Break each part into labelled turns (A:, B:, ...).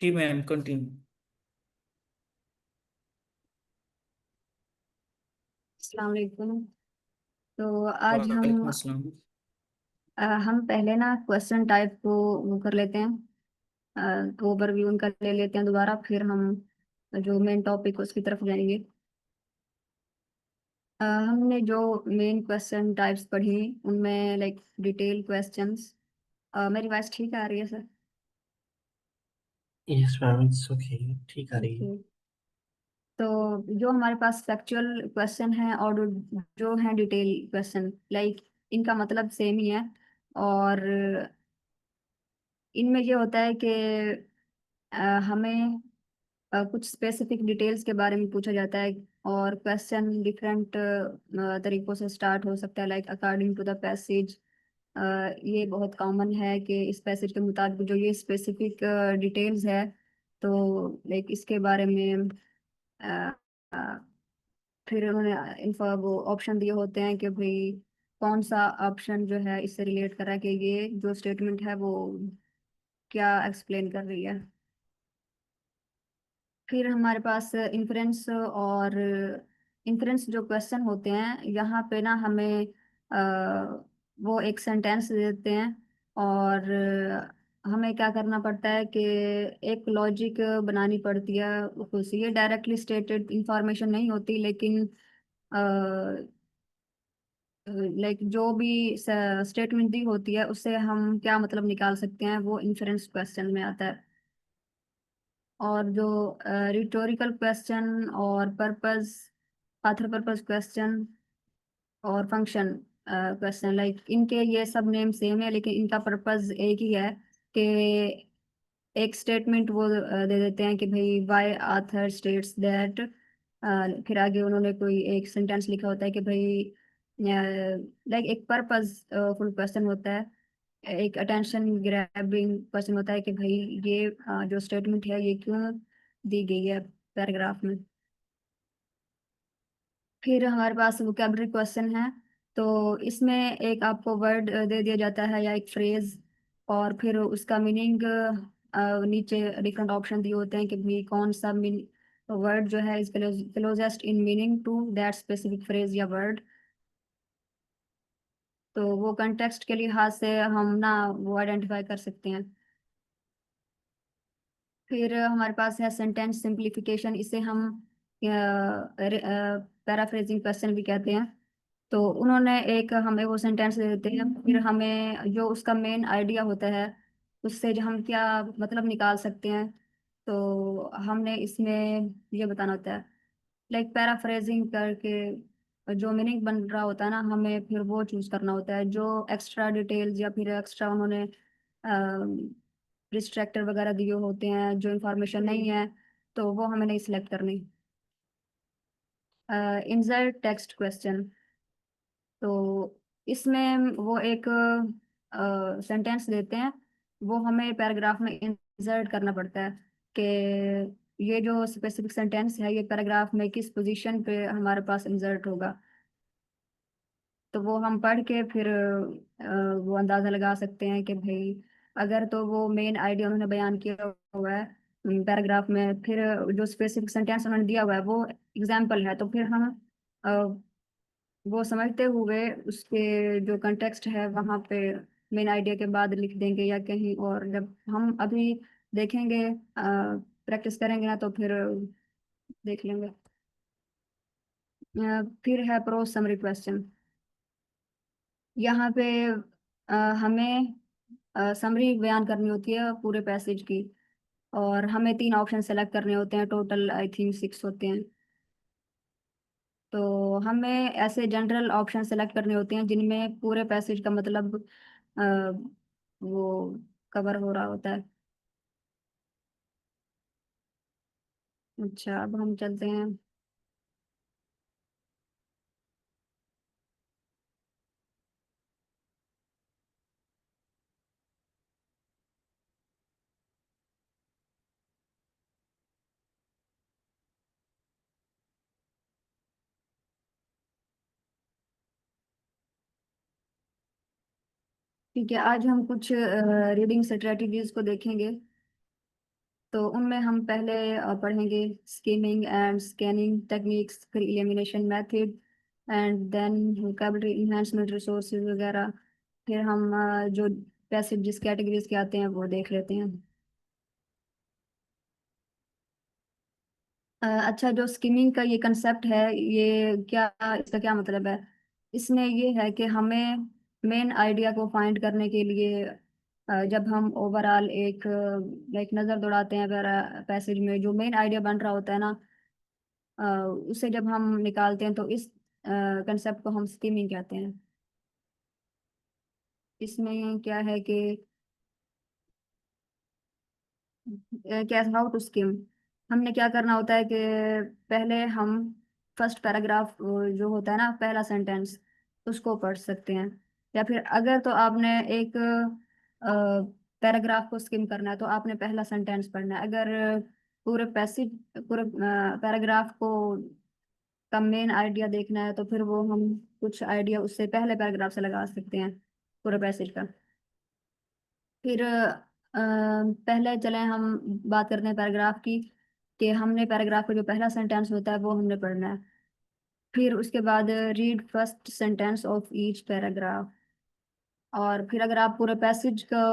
A: जी ma'am, continue.
B: अस्सलाम वालेकुम। तो आज
A: वालेकुम अस्सलाम।
B: हम पहले ना क्वेश्चन टाइप को वो कर लेते हैं, ओवरव्यू उनका ले लेते हैं दोबारा, फिर हम जो मेन टॉपिक उसकी तरफ जाएंगे। हमने जो मेन क्वेश्चन टाइप्स पढ़ी उनमें लाइक डिटेल क्वेश्चंस। मेरी वॉइस ठीक आ रही है sir?
A: Yes ma'am, it's okay. ठीक आ रही है।
B: ओके। तो जो हमारे पास फैक्चुअल क्वेश्चन है और जो है डिटेल क्वेश्चन, लाइक इनका मतलब सेम ही है। और इनमें ये होता है कि हमें कुछ स्पेसिफिक डिटेल्स के बारे में पूछा जाता है। और क्वेश्चन डिफरेंट तरीकों से स्टार्ट हो सकता है, like according to the passage. ये बहुत कॉमन है कि इस पैसेज के मुताबिक जो ये स्पेसिफिक डिटेल्स है, तो लाइक इसके बारे में अ, अ, फिर उन्होंने इन्फो वो ऑप्शन दिए होते हैं कि भाई कौन सा ऑप्शन जो है इससे रिलेट कर रहा है कि ये जो स्टेटमेंट है वो क्या एक्सप्लेन कर रही है। फिर हमारे पास इन्फ्रेंस और इन्फ्रेंस जो क्वेश्चन होते हैं यहाँ पे ना हमें वो एक सेंटेंस दे देते हैं। और हमें क्या करना पड़ता है कि एक लॉजिक बनानी पड़ती है। कुछ ये डायरेक्टली स्टेटेड इंफॉर्मेशन नहीं होती, लेकिन लाइक जो भी स्टेटमेंट दी होती है उससे हम क्या मतलब निकाल सकते हैं, वो इन्फ्रेंस क्वेश्चन में आता है। और जो रिटोरिकल क्वेश्चन और पर्पस, ऑथर पर्पस क्वेश्चन और फंक्शन क्वेश्चन, लाइक इनके ये सब नेम सेम है, लेकिन इनका पर्पस एक ही है कि एक स्टेटमेंट वो दे देते हैं कि भाई वाई आथर स्टेट्स दैट। फिर आगे उन्होंने कोई एक सेंटेंस लिखा होता है कि भाई लाइक एक पर्पस फुल क्वेश्चन होता है, एक अटेंशन ग्रैबिंग क्वेश्चन होता है कि भाई ये जो स्टेटमेंट है ये क्यों दी गई है पैराग्राफ में। फिर हमारे पास वोकेबलरी क्वेश्चन है। तो इसमें एक आपको वर्ड दे दिया जाता है या एक फ्रेज, और फिर उसका मीनिंग नीचे डिफरेंट ऑप्शन दिए होते हैं कि भाई कौन सा वर्ड जो है is closest in meaning to that specific phrase या वर्ड। तो वो कंटेक्स्ट के लिहाज से हम ना वो आइडेंटिफाई कर सकते हैं। फिर हमारे पास है सेंटेंस सिंप्लीफिकेशन, इसे हम पैराफ्रेजिंग क्वेश्चन भी कहते हैं। तो उन्होंने एक हमें वो सेंटेंस दे देते हैं, फिर हमें जो उसका मेन आइडिया होता है उससे जो हम क्या मतलब निकाल सकते हैं, तो हमने इसमें ये बताना होता है। लाइक पैराफ्रेजिंग करके जो मीनिंग बन रहा होता है ना, हमें फिर वो चूज करना होता है। जो एक्स्ट्रा डिटेल्स या फिर एक्स्ट्रा उन्होंने डिस्ट्रैक्टर वगैरह दिए होते हैं, जो इंफॉर्मेशन नहीं है, तो वो हमें नहीं सिलेक्ट करनी। इंसर्ट टेक्स्ट क्वेश्चन, तो इसमें वो एक सेंटेंस देते हैं, वो हमें पैराग्राफ में इंसर्ट करना पड़ता है कि ये जो स्पेसिफिक सेंटेंस है ये पैराग्राफ में किस पोजीशन पे हमारे पास इंसर्ट होगा। तो वो हम पढ़ के फिर वो अंदाजा लगा सकते हैं कि भाई अगर तो वो मेन आइडिया उन्होंने बयान किया हुआ है पैराग्राफ में, फिर जो स्पेसिफिक सेंटेंस उन्होंने दिया हुआ है वो एग्जाम्पल है, तो फिर हम वो समझते हुए उसके जो कंटेक्स्ट है वहाँ पे मेन आइडिया के बाद लिख देंगे या कहीं और। जब हम अभी देखेंगे, प्रैक्टिस करेंगे ना, तो फिर देख लेंगे। फिर है प्रो समरी क्वेश्चन। यहाँ पे हमें समरी बयान करनी होती है पूरे पैसेज की, और हमें 3 ऑप्शन सेलेक्ट करने होते हैं, टोटल आई थिंक 6 होते हैं। तो हमें ऐसे जनरल ऑप्शन सेलेक्ट करने होते हैं जिनमें पूरे पैसेज का मतलब अ, वो कवर हो रहा होता है। अच्छा, अब हम चलते हैं। ठीक है, आज हम कुछ रीडिंग स्ट्रेटजीज को देखेंगे। तो उनमें हम पहले पढ़ेंगे स्कीमिंग एंड स्कैनिंग टेक्निक्स, फिर elimination method, and then vocabulary enhancement resources वगैरह। फिर हम जो पैसिव जिस कैटेगरीज के आते हैं वो देख लेते हैं। अच्छा, जो स्किमिंग का ये कंसेप्ट है, ये क्या, इसका क्या मतलब है? इसमें ये है कि हमें मेन आइडिया को फाइंड करने के लिए जब हम ओवरऑल एक लाइक नज़र दौड़ाते हैं अगर पैसेज में जो मेन आइडिया बन रहा होता है ना, अ, उसे जब हम निकालते हैं तो इस कंसेप्ट को हम स्किमिंग कहते हैं। इसमें क्या है कि क्या, हाउ टू स्किम, हमने क्या करना होता है कि पहले हम फर्स्ट पैराग्राफ जो होता है ना, पहला सेंटेंस, उसको पढ़ सकते हैं। या फिर अगर तो आपने एक पैराग्राफ को स्किम करना है तो आपने पहला सेंटेंस पढ़ना है। अगर पूरे पैसेज, पूरे पैराग्राफ को का मेन आइडिया देखना है तो फिर वो हम कुछ आइडिया उससे पहले पैराग्राफ से लगा सकते हैं पूरे पैसेज का। फिर पहले चले हम बात करते हैं पैराग्राफ की, कि हमने पैराग्राफ का जो पहला सेंटेंस होता है वो हमने पढ़ना है। फिर उसके बाद read first sentence of each paragraph. और फिर अगर आप पूरे पैसेज का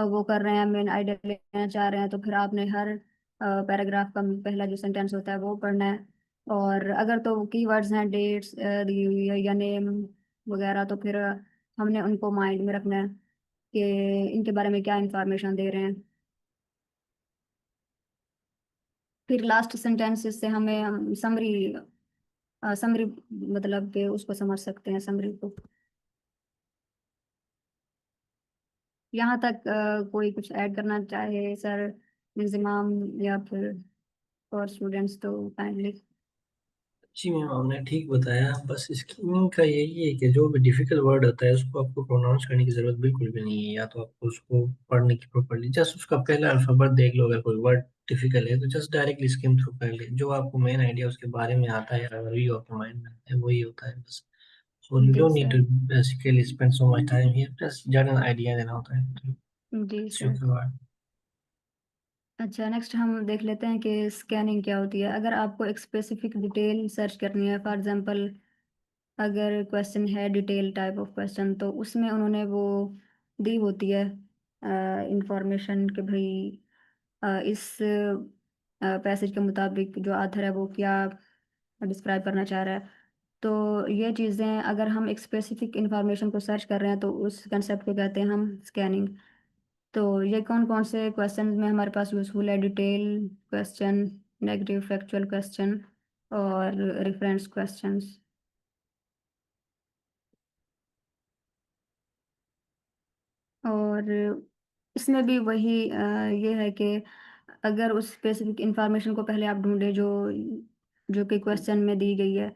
B: वो कर रहे हैं, मेन आइडिया लेना चाह रहे हैं, तो फिर आपने हर पैराग्राफ का पहला जो सेंटेंस होता है वो पढ़ना है। और अगर तो कीवर्ड्स हैं, डेट्स दी हुई है या नेम वगैरह, तो फिर हमने उनको माइंड में रखना है कि इनके बारे में क्या इंफॉर्मेशन दे रहे हैं। फिर लास्ट सेंटेंसेस से हमें समरी, समरी मतलब कि उसको समझ सकते हैं, समरी को। यहाँ तक कोई कुछ ऐड करना चाहे सर, इंजमाम, या फिर और स्टूडेंट्स तो काइंडली।
C: जी मैम, आपने ठीक बताया। बस स्कीमिंग का यही है कि जो भी डिफिकल्ट वर्ड होता है उसको आपको प्रोनाउंस करने की जरूरत बिल्कुल भी नहीं है, या तो आपको उसको पढ़ने की प्रॉपर्ली, जस्ट उसका पहला अल्फाबेट देख लो। अगर कोई वर्ड डिफिकल्ट है तो जस्ट डायरेक्टली स्किम थ्रू कर ले, जो आपको मेन आइडिया उसके बारे में आता है या रिव्यू आपके माइंड में आता है वही होता है बस। और यू
B: जी
C: don't need
B: sir.
C: To basically spend so much time here, just general idea देना होता है।
B: जी सर।
C: शुक्र।
B: अच्छा, नेक्स्ट हम देख लेते हैं कि स्कैनिंग क्या होती है। अगर आपको एक स्पेसिफिक डिटेल सर्च करनी है, फॉर एग्जांपल अगर क्वेश्चन है डिटेल टाइप ऑफ क्वेश्चन, तो उसमें उन्होंने वो दी होती है इंफॉर्मेशन कि भाई इस पैसेज के मुताबिक जो आथर है वो क्या डिस्क्राइब करना चाह रहा है। तो ये चीज़ें अगर हम एक स्पेसिफिक इंफॉर्मेशन को सर्च कर रहे हैं तो उस कंसेप्ट को कहते हैं हम स्कैनिंग। तो ये कौन कौन से क्वेश्चन में हमारे पास यूजफुल है? Detail question, negative factual question, और रेफरेंस क्वेश्चंस। और इसमें भी वही ये है कि अगर उस स्पेसिफिक इंफॉर्मेशन को पहले आप ढूंढे जो जो कि क्वेश्चन में दी गई है,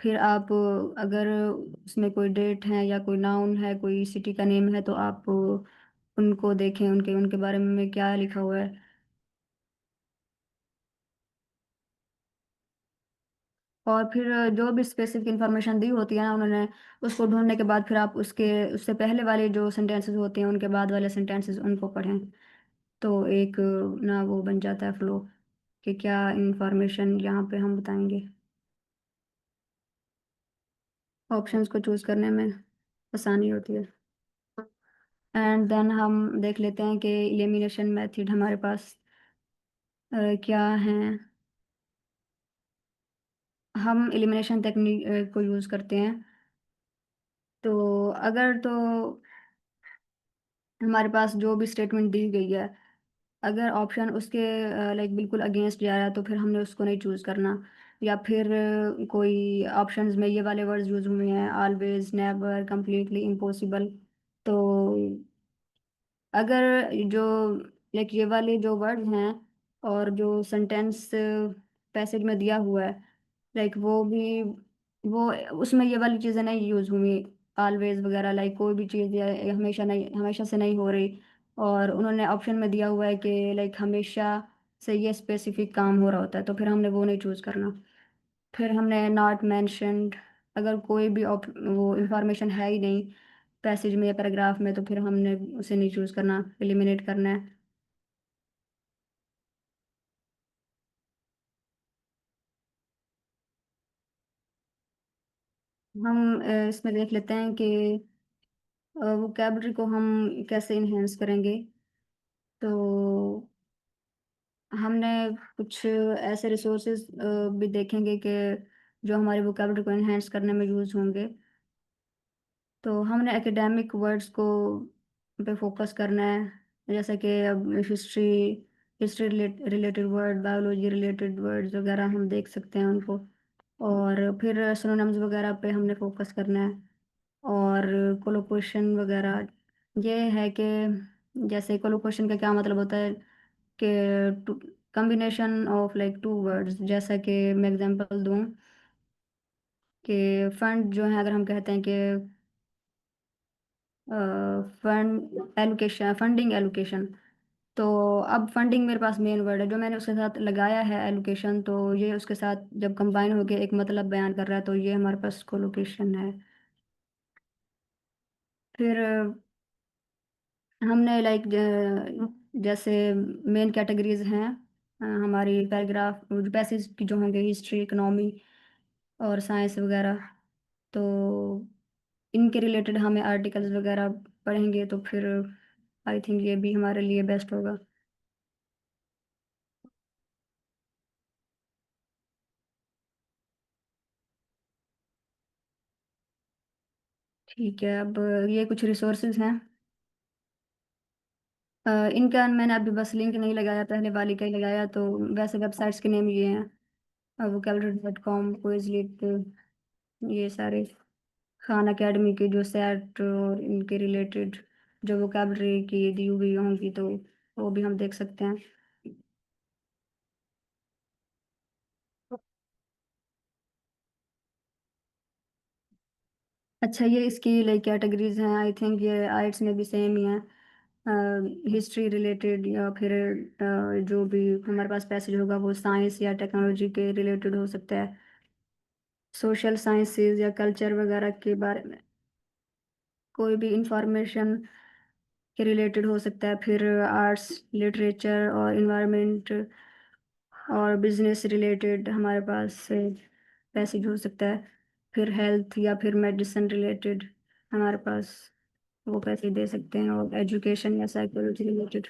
B: फिर आप अगर उसमें कोई डेट है या कोई नाउन है, कोई सिटी का नेम है, तो आप उनको देखें, उनके उनके बारे में क्या लिखा हुआ है। और फिर जो भी स्पेसिफिक इंफॉर्मेशन दी होती है ना उन्होंने, उसको ढूंढने के बाद फिर आप उसके उससे पहले वाले जो सेंटेंसेस होते हैं उनके बाद वाले सेंटेंसेस उनको पढ़ें। तो एक ना वो बन जाता है फ्लो, कि क्या इंफॉर्मेशन यहाँ पे हम बताएंगे। ऑप्शंस को चूज करने में आसानी होती है। एंड देन हम देख लेते हैं कि एलिमिनेशन मेथड हमारे पास क्या है। हम एलिमिनेशन टेक्निक को यूज़ करते हैं। तो अगर तो हमारे पास जो भी स्टेटमेंट दी गई है, अगर ऑप्शन उसके लाइक बिल्कुल अगेंस्ट जा रहा है तो फिर हमने उसको नहीं चूज करना। या फिर कोई ऑप्शंस में ये वाले वर्ड्स यूज हुए हैं, ऑलवेज, नेवर, completely, इम्पॉसिबल। तो अगर जो लाइक ये वाले जो वर्ड्स हैं और जो सेंटेंस पैसेज में दिया हुआ है, लाइक वो भी, वो उसमें ये वाली चीज़ें नहीं यूज हुई, ऑलवेज वगैरह, लाइक कोई भी चीज़ हमेशा नहीं, हमेशा से नहीं हो रही। और उन्होंने ऑप्शन में दिया हुआ है कि लाइक हमेशा से ये स्पेसिफिक काम हो रहा होता है, तो फिर हमने वो नहीं चूज करना। फिर हमने नॉट मेंशन्ड, अगर कोई भी वो इंफॉर्मेशन है ही नहीं पैसेज में या पैराग्राफ में, तो फिर हमने उसे नहीं चूज करना, एलिमिनेट करना है। हम इसमें देख लेते हैं कि वोकेबलरी को हम कैसे इन्हेंस करेंगे। तो हमने कुछ ऐसे रिसोर्सेज भी देखेंगे कि जो हमारी वोकेबलरी को इन्हेंस करने में यूज होंगे। तो हमने एकेडमिक वर्ड्स को पे फोकस करना है, जैसे कि अब history related word, biology related words वगैरह हम देख सकते हैं उनको। और फिर सिनोनिम्स वगैरह पे हमने फोकस करना है। और कोलोकेशन वगैरह ये है कि जैसे कोलोकेशन का क्या मतलब होता है कि combination of like two words. जैसा कि मैं एग्जांपल दूं कि फंड जो है, अगर हम कहते हैं कि फंडिंग एलोकेशन, तो अब फंडिंग मेरे पास मेन वर्ड है, जो मैंने उसके साथ लगाया है एलोकेशन, तो ये उसके साथ जब कंबाइन होके एक मतलब बयान कर रहा है, तो ये हमारे पास कोलोकेशन है। फिर हमने लाइक जैसे मेन कैटेगरीज हैं हमारी पैराग्राफ पैसेज की जो होंगे, हिस्ट्री, इकोनॉमी और साइंस वगैरह। तो इनके रिलेटेड हमें आर्टिकल्स वगैरह पढ़ेंगे, तो फिर आई थिंक ये भी हमारे लिए बेस्ट होगा। ठीक है, अब ये कुछ रिसोर्सेज हैं। इनका मैंने अभी बस लिंक नहीं लगाया, पहले वाली का ही लगाया। तो वैसे वेबसाइट्स के नेम ये हैं, vocabulary.com, क्विजलिट, ये सारे। खान अकेडमी के जो सेट और इनके रिलेटेड जो वोकेबलरी की दी हुई होंगी, तो वो भी हम देख सकते हैं। अच्छा, ये इसकी लाइक कैटेगरीज हैं, आई थिंक ये आइट्स में भी सेम ही है। हिस्ट्री रिलेटेड या फिर जो भी हमारे पास पैसेज होगा वो साइंस या टेक्नोलॉजी के रिलेटेड हो सकता है। सोशल साइंसेज या कल्चर वगैरह के बारे में कोई भी इंफॉर्मेशन के रिलेटेड हो सकता है। फिर आर्ट्स, लिटरेचर और इन्वायरमेंट और बिजनेस रिलेटेड हमारे पास पैसेज हो सकता है। फिर हेल्थ या फिर मेडिसिन रिलेटेड हमारे पास वो पैसे दे सकते हैं। और एजुकेशन या साइकोलॉजी रिलेटेड।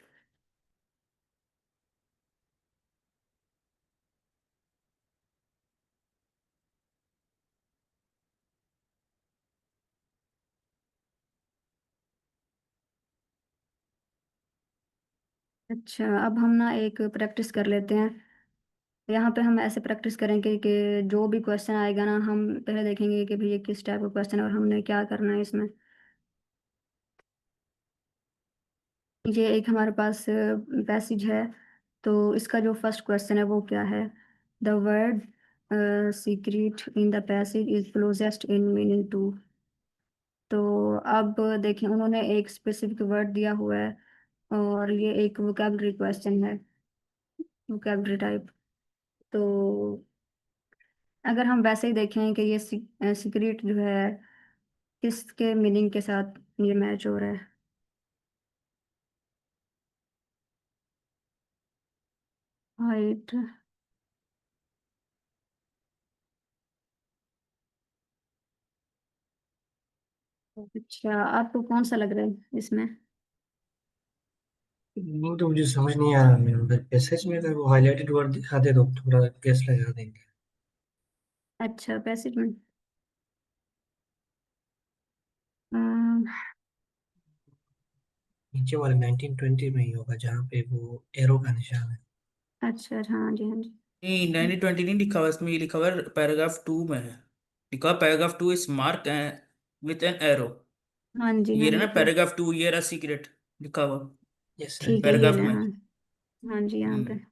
B: अच्छा, अब हम ना एक प्रैक्टिस कर लेते हैं। यहाँ पे हम ऐसे प्रैक्टिस करेंगे कि जो भी क्वेश्चन आएगा ना, हम पहले देखेंगे कि भाई ये किस टाइप का क्वेश्चन है और हमने क्या करना है इसमें। ये एक हमारे पास पैसेज है। तो इसका जो फर्स्ट क्वेश्चन है वो क्या है? The word secret in the passage is closest in meaning to. तो अब देखें, उन्होंने एक स्पेसिफिक वर्ड दिया हुआ है और ये एक वोकेबलरी क्वेश्चन है, वोकेबलरी टाइप। तो अगर हम वैसे ही देखें कि ये सीक्रेट जो है किसके मीनिंग के साथ ये मैच हो रहा है। हाइट। अच्छा, आपको कौन सा लग रहा है इसमें?
C: वो तो मुझे समझ नहीं आ रहा। मैं उधर पैसेज में अगर वो हाईलाइटेड वर्ड दिखाते तो थोड़ा गेस लगा देंगे।
B: अच्छा, पैसेज में अम,
C: नीचे वाले 1920 में ही होगा जहाँ पे वो एरो का निशान है।
B: अच्छा, हाँ जी, हाँ जी।
A: नहीं, 1920 नहीं लिखा हुआ इसमें, ये लिखा हुआ है पैराग्राफ 2 में है। लिखा हुआ paragraph 2 is mark with an arrow.
B: हाँ जी,
A: ये
B: हाँ
A: रहा
B: जी,
A: ना
B: तो
A: पैराग्राफ 2, ये रहा सीक्रेट लिखा हुआ
C: यस सर।
B: ठीक है, ये
A: पैराग्राफ
B: ले,
A: में।
B: हाँ। हाँ जी, यहाँ पे।
A: हम्म।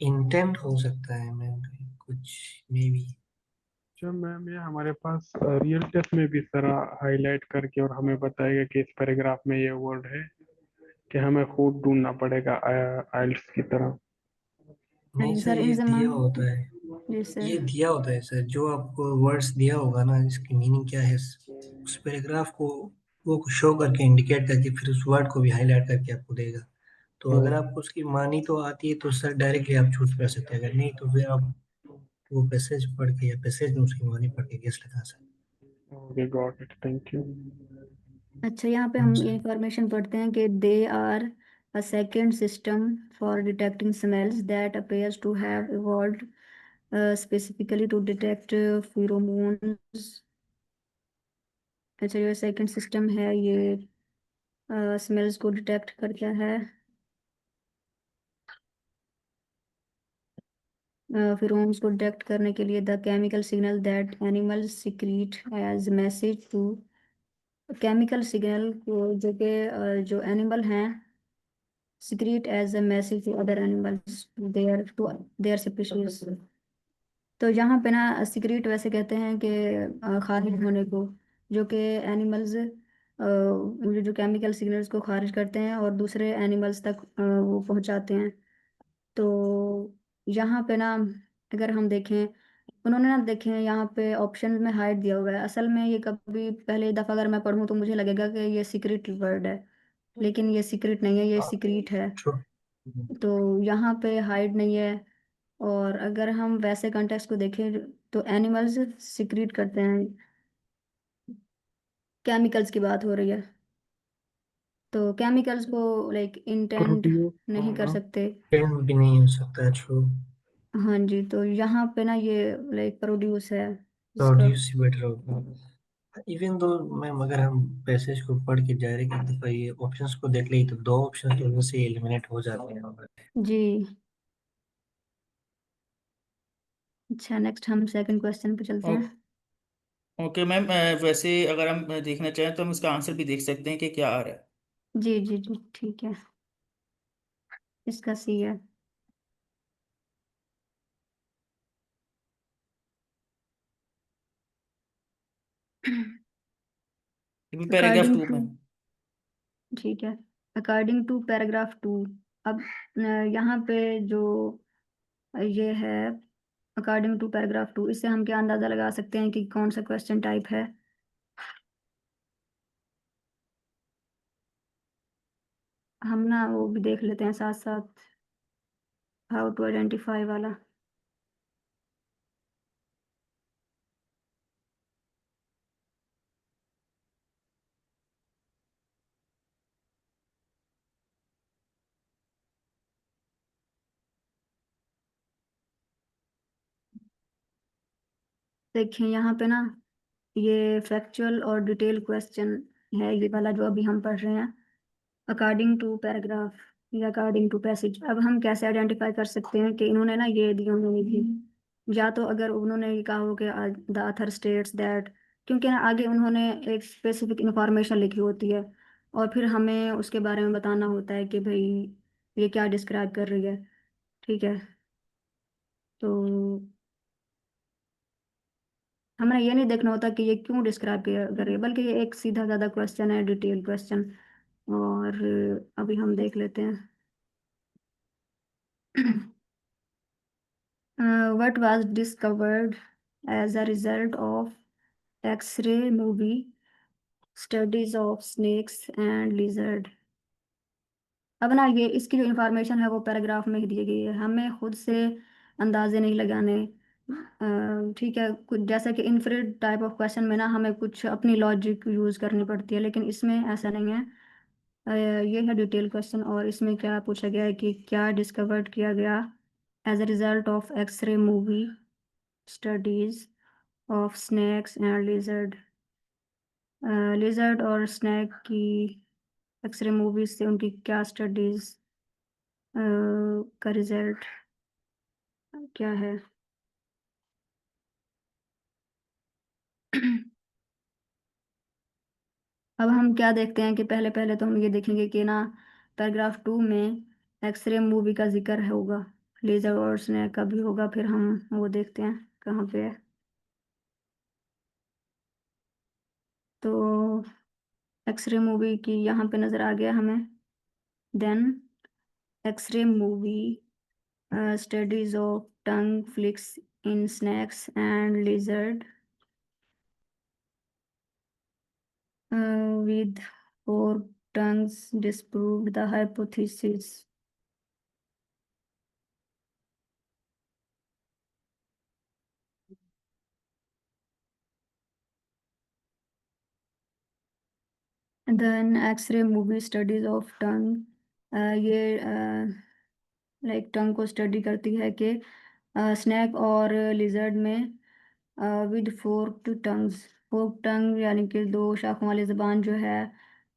C: इंटेंट हो सकता है मैम, कुछ मे बी।
D: जो मैम ये हमारे पास रियल टेस्ट में भी सारा हाईलाइट करके और हमें बताएगा कि इस पैराग्राफ में ये वर्ड है, कि हमें खुद ढूंढना पड़ेगा आइल्स की तरह।
C: नहीं सर,
B: सर, इन
C: ये दिया
B: जमान।
C: होता है।
B: जी
C: ये
B: सर।
C: दिया होता है सर, जो आपको वर्ड्स दिया होगा ना, इसकी मीनिंग क्या है, उस पैराग्राफ को वो शो करके इंडिकेट करके फिर उस वर्ड को भी हाईलाइट करके आपको देगा। तो अगर आपको उसकी मानी तो आती है तो सर डायरेक्टली आप चूज कर सकते हैं, अगर नहीं तो फिर आप वो पैसेज पढ़ के या पैसेज में उसकी मानी पढ़ के गेस लगा सकते
D: okay, got it, thank you.
B: अच्छा, यहाँ पे
C: हैं।
B: हम इंफॉर्मेशन पढ़ते हैं कि they are a second system for detecting smells that appears to have evolved specifically to detect pheromones. अच्छा, ये सेकंड सिस्टम है, ये स्मेल्स को डिटेक्ट करता है, फिरोन्स को डिटेक्ट करने के लिए the chemical signal that animals secrete as message to. Chemical signal को जो कि जो एनिमल हैं secrete as a message to other animals to their species। तो यहाँ पे ना सिक्रीट वैसे कहते हैं कि खारिज होने को, जो कि एनिमल्स जो केमिकल सिग्नल्स को खारिज करते हैं और दूसरे एनिमल्स तक वो पहुंचाते हैं। तो यहाँ पे ना अगर हम देखें, उन्होंने ना देखें यहाँ पे ऑप्शन में हाइड दिया हुआ है। असल में ये कभी पहली दफ़ा अगर मैं पढ़ूँ तो मुझे लगेगा कि ये सीक्रेट वर्ड है, लेकिन ये सीक्रेट नहीं है, ये सीक्रेट है।
C: True.
B: तो यहाँ पे हाइड नहीं है। और अगर हम वैसे कंटेक्स्ट को देखें तो एनिमल्स सिक्रीट करते हैं, केमिकल्स की बात हो रही है, तो केमिकल्स को लाइक इंटेंड
D: प्रोड्यूस
B: नहीं कर
D: होगा।
B: सकते।
C: पेन भी नहीं हो सकता है। ट्रू।
B: हाँ जी, तो यहाँ पे ना ये लाइक प्रोड्यूस है इसका।
C: प्रोड्यूस ही बेटर होगा। इवन दो मैम, अगर हम पैसेज को पढ़ के डायरेक्ट एक दफा ये ऑप्शंस को देख ले तो दो ऑप्शन तो वैसे एलिमिनेट हो जाते हैं।
B: जी। अच्छा, नेक्स्ट हम सेकंड क्वेश्चन पे चलते हैं।
A: ओके मैम, वैसे अगर हम देखना चाहें तो हम इसका आंसर भी देख सकते हैं कि क्या आ रहा है।
B: जी जी जी, ठीक है, इसका सी है।
A: पैराग्राफ
B: अकॉर्डिंग
A: 2
B: टू,
A: में।
B: ठीक है, अकॉर्डिंग टू पैराग्राफ 2। अब यहाँ पे जो ये है अकॉर्डिंग टू पैराग्राफ 2, इससे हम क्या अंदाजा लगा सकते हैं कि कौन सा क्वेश्चन टाइप है। हम ना वो भी देख लेते हैं साथ साथ, हाउ टू आइडेंटिफाई वाला। देखिए यहाँ पे ना ये फैक्चुअल और डिटेल क्वेश्चन है, ये वाला जो अभी हम पढ़ रहे हैं, अकॉर्डिंग टू पैराग्राफ या अकॉर्डिंग टू पैसेज। अब हम कैसे आइडेंटिफाई कर सकते हैं कि इन्होंने ना ये दी होंगी थी, या तो अगर उन्होंने ये कहा हो कि द ऑथर स्टेट्स दैट, क्योंकि ना आगे उन्होंने एक स्पेसिफिक इंफॉर्मेशन लिखी होती है और फिर हमें उसके बारे में बताना होता है कि भाई ये क्या डिस्क्राइब कर रही है। ठीक है, तो हमें ये नहीं देखना होता कि ये क्यों डिस्क्राइब कर रही है, बल्कि ये एक सीधा साधा क्वेश्चन है, डिटेल क्वेश्चन। और अभी हम देख लेते हैं। what was discovered as a result of X-ray movie studies of snakes and lizard। अब ना ये इसकी जो इंफॉर्मेशन है वो पैराग्राफ में ही दी गई है, हमें खुद से अंदाजे नहीं लगाने। ठीक है, कुछ जैसे कि इनफ्रेड टाइप ऑफ क्वेश्चन में ना हमें कुछ अपनी लॉजिक यूज करनी पड़ती है, लेकिन इसमें ऐसा नहीं है। ये है डिटेल क्वेश्चन और इसमें क्या पूछा गया है कि क्या डिस्कवर्ड किया गया as a result of X-ray movie studies of snakes and lizard. Lizard और स्नैक की एक्सरे मूवीज से उनकी क्या स्टडीज का रिजल्ट क्या है। अब हम क्या देखते हैं कि पहले पहले तो हम ये देखेंगे कि ना पैराग्राफ 2 में एक्सरे मूवी का जिक्र होगा, लेजर और स्नैक का भी होगा, फिर हम वो देखते हैं कहाँ पे है। तो एक्सरे मूवी की यहाँ पे नजर आ गया हमें। Then X-ray movie studies of tongue flicks in snakes and lizard with four tongues disproved the hypothesis। Then X-ray movie studies of tongue. ये लाइक टंग को स्टडी करती है कि स्नैक और लिजर्ड में विद फोर्क टंग यानी कि दो शाखों वाली जबान जो है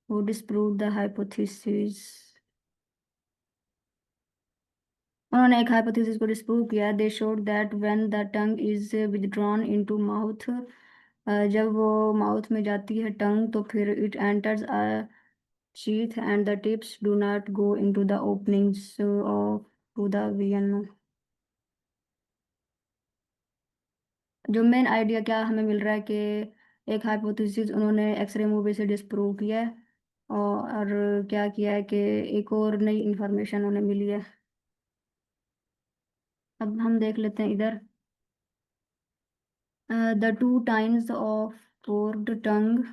B: वो डिस्प्रूव द हाइपोथेसिस। उन्होंने एक हाइपोथेसिस को डिस्प्रूव किया। They showed that when the tongue is withdrawn into mouth, जब वो माउथ में जाती है टंग तो फिर it enters a sheath and the tips do not go into the openings of to the VNO. जो मेन आइडिया क्या हमें मिल रहा है कि एक हाइपोथेसिस उन्होंने एक्सरे मूवी से डिस्प्रूव किया है, और क्या किया है कि एक और नई इंफॉर्मेशन उन्हें मिली है। अब हम देख लेते हैं इधर। The two tines of forked tongue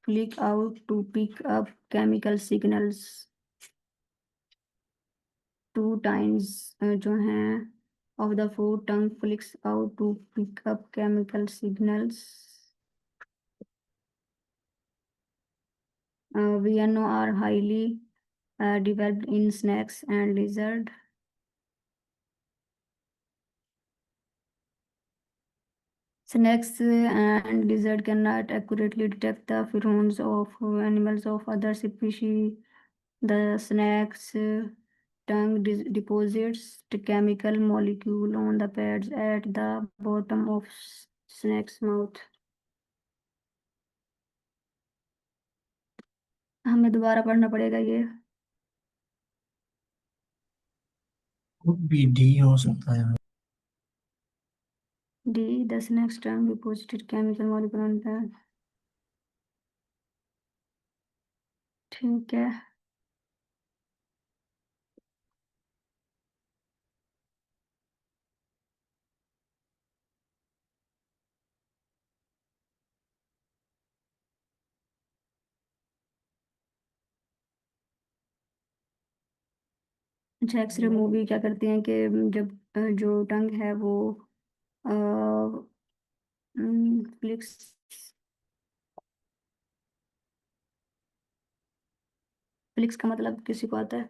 B: flick out to pick up chemical signals. Two tines जो हैं of the forked tongue flicks out to pick up chemical signals. VNO are highly developed in snakes and lizard. Snakes and lizard cannot accurately detect the pheromones of animals of other species. The snake's tongue deposits the chemical molecule on the pads at the bottom of snake's mouth. हमें दोबारा पढ़ना पड़ेगा ये।
C: भी D हो सकता है।
B: D. The snake's tongue deposited chemical molecule on the। ठीक है। अच्छा, एक्सरे मूवी क्या करती हैं कि जब जो टंग है वो फ्लिक्स फ्लिक्स का मतलब किसी को आता है?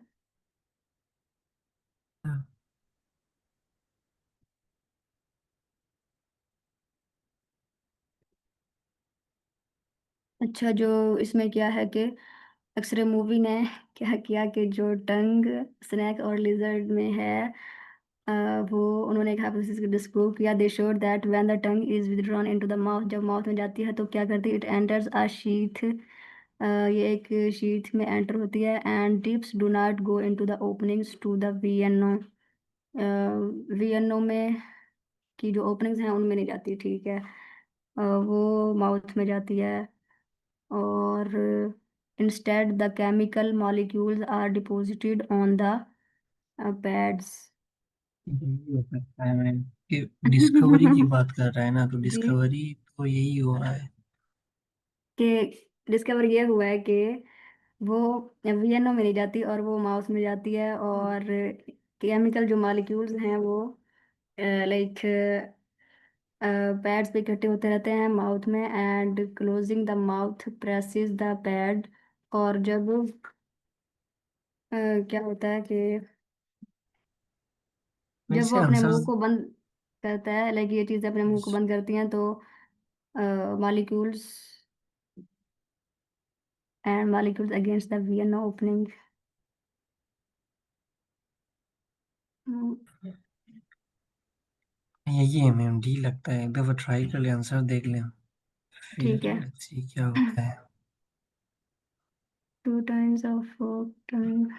B: अच्छा, जो इसमें क्या है कि एक्सरे मूवी ने क्या किया कि जो टंग स्नैक और लिजर्ड में है अ, वो उन्होंने एक हाइपोथेसिस को डिस्प्रूव किया। They showed that when the tongue is withdrawn into the mouth, जब माउथ में जाती है तो क्या करती है? It enters a sheath. ये एक शीथ में एंटर होती है। And tips do not go into the openings to the VNO. VNO में की जो ओपनिंग्स हैं उनमें नहीं जाती, ठीक है। वो माउथ में जाती है। और instead the chemical molecules are deposited on the pads।
C: यही हो सकता है मैं कि डिस्कवरी की बात कर रहा है ना, तो
B: जी,
C: डिस्कवरी तो यही हो रहा है।
B: कि डिस्कवर ये हुआ है कि वो वीएनओ में नहीं जाती और वो माउस में जाती है, और केमिकल जो मॉलिक्यूल्स हैं वो लाइक पैड्स पे इकट्ठे होते रहते हैं माउथ में। And closing the mouth precious the pad. और जब क्या होता है कि जब वो
C: वैसे
B: अपने
C: आंसर
B: मुंह को बंद करता है, लाइक ये चीजें अपने मुंह को बंद करती हैं, तो molecules and molecules against the VNO opening.
C: यही है मैम, डी लगता है। एक दफा ट्राई कर ले, आंसर देख लें, फिर
B: ठीक है।
C: let's see क्या होता है।
B: To times of tongue.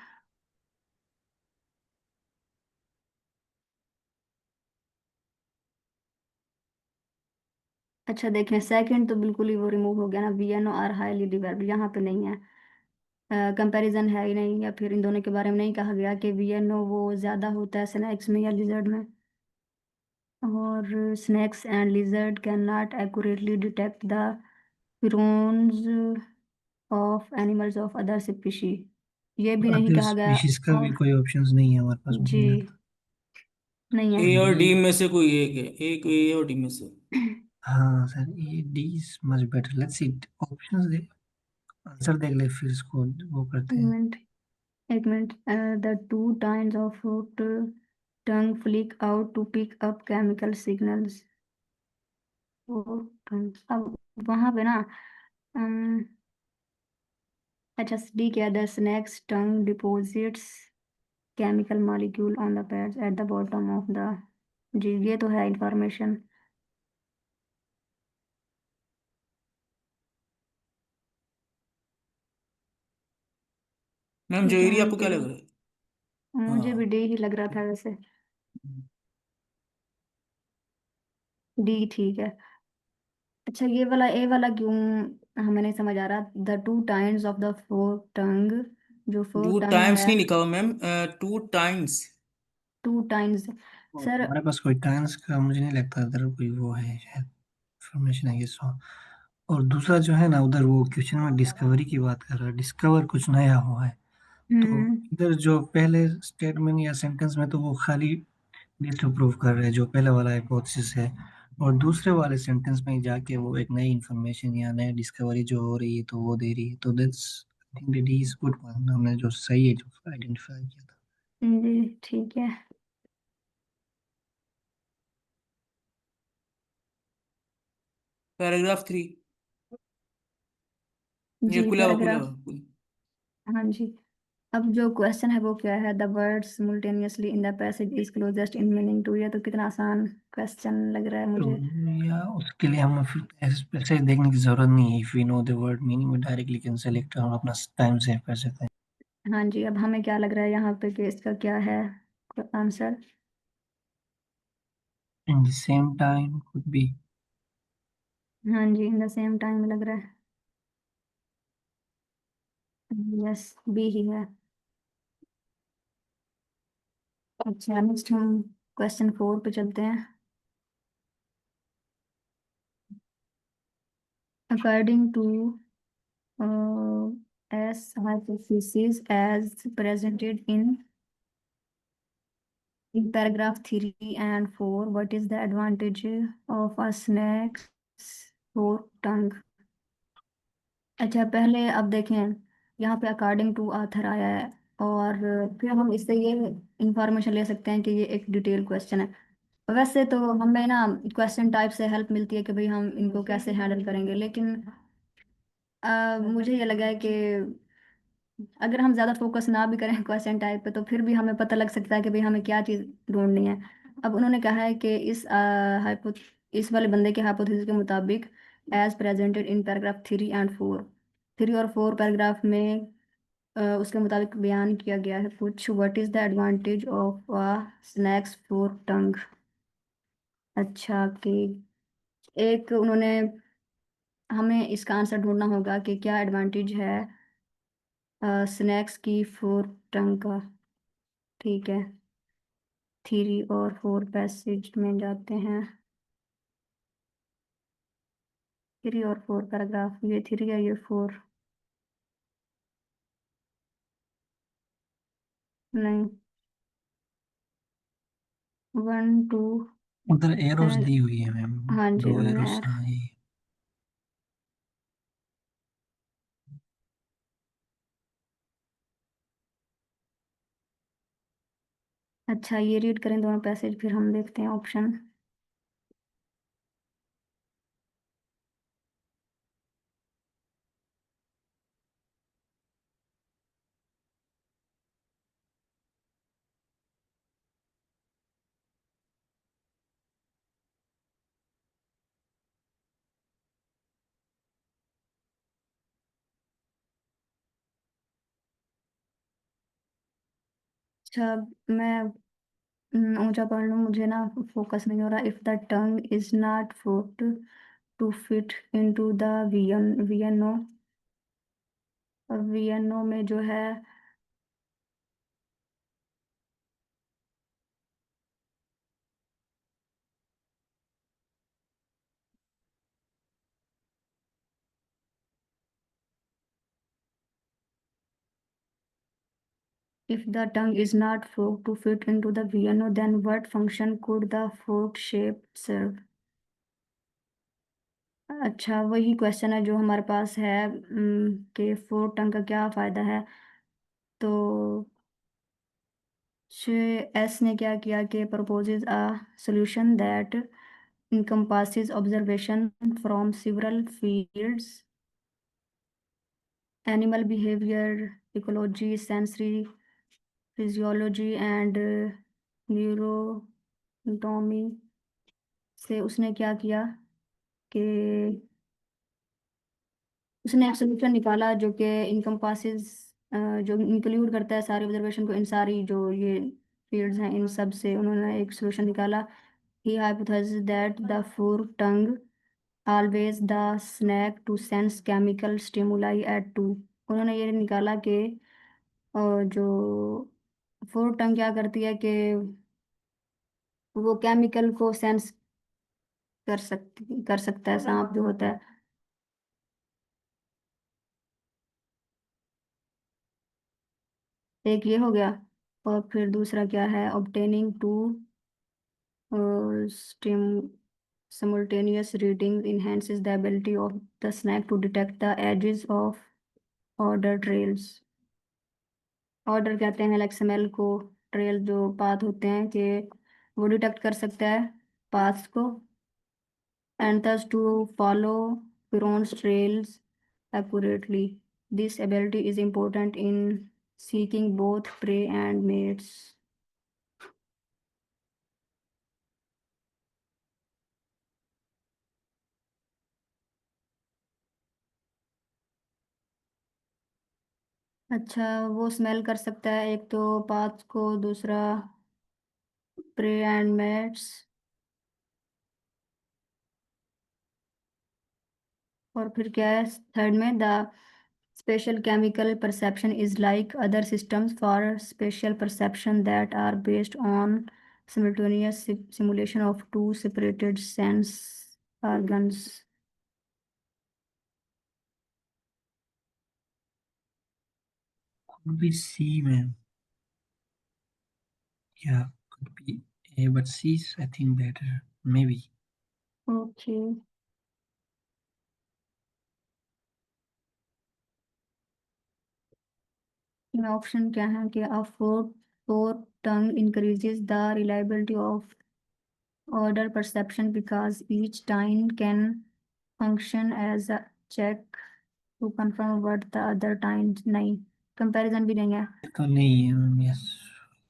B: अच्छा देखें, सेकंड तो बिल्कुल ही वो रिमूव हो गया ना, वीएनओ आर हाईली डिवेल्प्ड, यहाँ पे नहीं है। कंपैरिजन है ही नहीं, या फिर इन दोनों के बारे में नहीं कहा गया कि वीएनओ वो ज्यादा होता है स्नैक्स में या लिजर्ड में। और snakes and lizard can not accurately detect the pheromones of animals of other species. ये भी नहीं
C: अदर
B: कहा गया।
C: स्पीशीज का भी
B: और
C: कोई ऑप्शंस नहीं है हमारे पास,
B: जी
C: मुझे लगता
B: नहीं है।
A: ए और डी
C: डी।
A: में से कोई एक है, एक ए और डी में से।
C: हाँ सर, ये D is much better, let's see options they. Answer देख ले फिर इसको वो करते
B: एक
C: हैं।
B: मिनट, एक minute. The two times of fruit tongue flick out to pick up chemical signals. अब वहां पे ना, अम, अच्छा डी क्या, the snakes tongue deposits chemical molecule on the pads at the bottom of the, जी ये तो है इंफॉर्मेशन।
A: मैम
B: ठीक है,
A: जोहरी
B: हम
A: आपको क्या लग रहा है?
B: मुझे भी
A: हाँ।
B: डी ही लग रहा था वैसे। डी ठीक है। अच्छा ये वाला, ए वाला क्यों हमें नहीं समझ आ रहा, the two times of the fork tongue, जो फोर
A: टू
B: टंग
A: टाइम्स
B: है।
A: नहीं लिखा हुआ ma'am, two times.
B: Two times sir.
C: हमारे पास कोई टाइम्स का मुझे नहीं लगता उधर कोई वो है शायद इंफॉर्मेशन है ये सो। और दूसरा जो है ना उधर वो क्वेश्चन में डिस्कवरी की बात कर रहा है, डिस्कवर कुछ नया हुआ है। तो
B: हम्म।
C: इधर जो पहले स्टेटमेंट या सेंटेंस में तो वो खाली डिसअप्रूव कर रहे हैं जो पहले वाला हाइपोथेसिस है, और दूसरे वाले सेंटेंस में जाके वो एक नई इंफॉर्मेशन या नई डिस्कवरी जो हो रही है तो वो दे रही है। तो that's I think that is good point, हमने जो सही है जो आइडेंटिफाई किया था।
B: जी ठीक है।
A: पैराग्राफ 3। ये
B: जी
A: खुला हुआ, खुला
B: पैराग्राफ,
A: हुआ।
B: हाँ जी। अब जो क्वेश्चन है वो क्या है, the word simultaneously in the passage is closest in meaning to, ये तो कितना आसान क्वेश्चन लग रहा है
C: तो
B: मुझे।
C: या उसके लिए हमें फिर ऐसे देखने की जरूरत नहीं है, if we know the word meaning we directly can select और अपना टाइम सेव कर सकते हैं।
B: हाँ जी, अब हमें क्या लग रहा है यहाँ पे कि इसका क्या है answer.
C: In the same time could be.
B: हाँ जी, इन द सेम टाइम लग रहा है। यस, बी ही है। अच्छा नेक्स्ट हम क्वेश्चन 4 पे चलते हैं। According to as hypothesis as presented in paragraph 3 and 4, what is the advantage of a snack for tongue? अच्छा पहले अब देखें, यहाँ पे अकॉर्डिंग टू आथर आया है, और फिर हम इससे ये इंफॉर्मेशन ले सकते हैं कि ये एक डिटेल क्वेश्चन है। वैसे तो हमें ना क्वेश्चन टाइप से हेल्प मिलती है कि भाई हम इनको कैसे हैंडल करेंगे, लेकिन मुझे ये लगा है कि अगर हम ज़्यादा फोकस ना भी करें क्वेश्चन टाइप पे तो फिर भी हमें पता लग सकता है कि भाई हमें क्या चीज़ ढूंढनी है। अब उन्होंने कहा है कि इस वाले बंदे के हाइपोथेसिस के मुताबिक एज प्रेजेंटेड इन पैराग्राफ 3 और 4, 3 और 4 पैराग्राफ में उसके मुताबिक बयान किया गया है कुछ, what is the advantage of snakes for tongue. अच्छा कि एक उन्होंने, हमें इसका आंसर ढूंढना होगा कि क्या एडवांटेज है स्नैक्स की फॉर टंग का। ठीक है, 3 और 4 पैसेज में जाते हैं। 3 और 4 पैराग्राफ, ये 3 है ये 4, नहीं 1 2
C: उधर एरोस दी हुई है मैम,
B: हाँ जी
C: दो
B: उन्होंने
C: एरोस, हाँ ये।
B: अच्छा ये रीड करें दोनों पैसेज फिर हम देखते हैं ऑप्शन। अच्छा मैं ऊंचा पढ़ लूँ, मुझे ना फोकस नहीं हो रहा। If the tongue is not foot to fit into the VNO, VNO में जो है, if the tongue is not forked to fit into the VNO, then what function could the forked shape serve? अच्छा, वही question है जो हमारे पास है, कि फोर टंग का क्या फायदा है। तो एस ने क्या किया कि proposes a solution that encompasses observation from several fields: animal behavior, ecology, sensory physiology and neuroanatomy। से उसने क्या किया कि उसने एक सोल्यूशन निकाला जो कि इनकम्पासेस, जो इंक्लूड करता है सारे ऑब्जर्वेशन को, इन सारी जो ये फील्ड्स हैं इन सब से उन्होंने एक सोल्यूशन निकाला। ही hypothesized that the foretongue always the snack to sense chemical stimuli at two। उन्होंने ये निकाला कि जो फोरटंग क्या करती है कि वो केमिकल को सेंस कर सकता है, सांप जो होता है। एक ये हो गया, और फिर दूसरा क्या है, obtaining two stim simultaneous readings enhances the ability of the snack to detect the edges of order trails। Order कहते हैं लाइक स्मेल को, ट्रेल जो पाथ होते हैं कि वो डिटेक्ट कर सकता है पाथ्स को, and thus to follow Piron's trails accurately. This ability is important in seeking both prey and mates. अच्छा, वो स्मेल कर सकता है एक तो पाथ को, दूसरा प्रे एंड मेट्स, और फिर क्या है थर्ड में, the spatial chemical perception is like other systems for spatial perception that are based on simultaneous simulation of two separated sense organs।
C: Could be C, man. Yeah, could be A, but C is, I think, better. Maybe.
B: Okay, option क्या है कि अ four four tongue increases the reliability of order perception because each time can function as a check to confirm what the other times नहीं, comparison भी नहीं है।
C: तो नहीं है, yes.